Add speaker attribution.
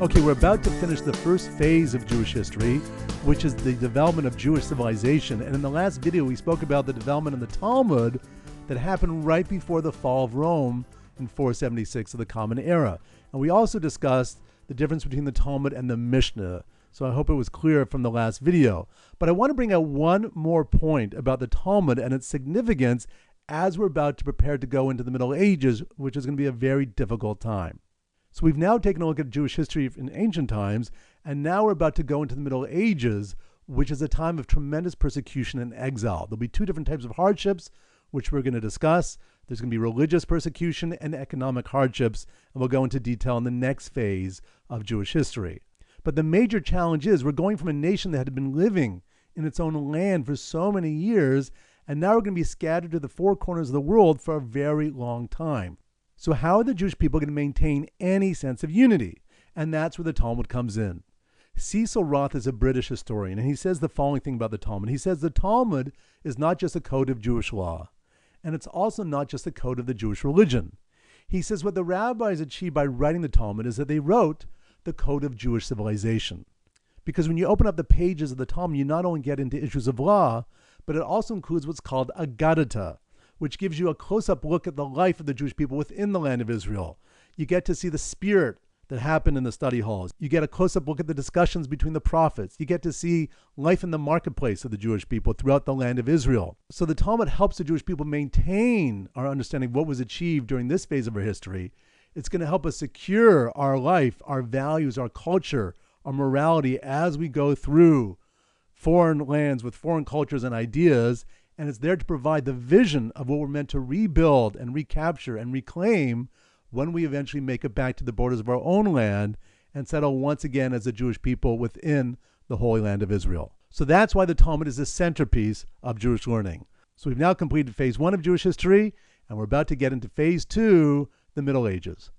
Speaker 1: Okay, we're about to finish the first phase of Jewish history, which is the development of Jewish civilization. And in the last video, we spoke about the development in the Talmud that happened right before the fall of Rome in 476 of the Common Era. And we also discussed the difference between the Talmud and the Mishnah. So I hope it was clear from the last video. But I want to bring out one more point about the Talmud and its significance as we're about to prepare to go into the Middle Ages, which is going to be a very difficult time. So we've now taken a look at Jewish history in ancient times, and now we're about to go into the Middle Ages, which is a time of tremendous persecution and exile. There'll be two different types of hardships, which we're going to discuss. There's going to be religious persecution and economic hardships, and we'll go into detail in the next phase of Jewish history. But the major challenge is we're going from a nation that had been living in its own land for so many years, and now we're going to be scattered to the four corners of the world for a very long time. So how are the Jewish people going to maintain any sense of unity? And that's where the Talmud comes in. Cecil Roth is a British historian, and he says the following thing about the Talmud. He says the Talmud is not just a code of Jewish law, and it's also not just a code of the Jewish religion. He says what the rabbis achieved by writing the Talmud is that they wrote the code of Jewish civilization. Because when you open up the pages of the Talmud, you not only get into issues of law, but it also includes what's called a Gadata, which gives you a close-up look at the life of the Jewish people within the land of Israel. You get to see the spirit that happened in the study halls. You get a close-up look at the discussions between the prophets. You get to see life in the marketplace of the Jewish people throughout the land of Israel. So the Talmud helps the Jewish people maintain our understanding of what was achieved during this phase of our history. It's going to help us secure our life, our values, our culture, our morality as we go through foreign lands with foreign cultures and ideas. And it's there to provide the vision of what we're meant to rebuild and recapture and reclaim when we eventually make it back to the borders of our own land and settle once again as a Jewish people within the Holy Land of Israel. So that's why the Talmud is the centerpiece of Jewish learning. So we've now completed phase one of Jewish history, and we're about to get into phase two, the Middle Ages.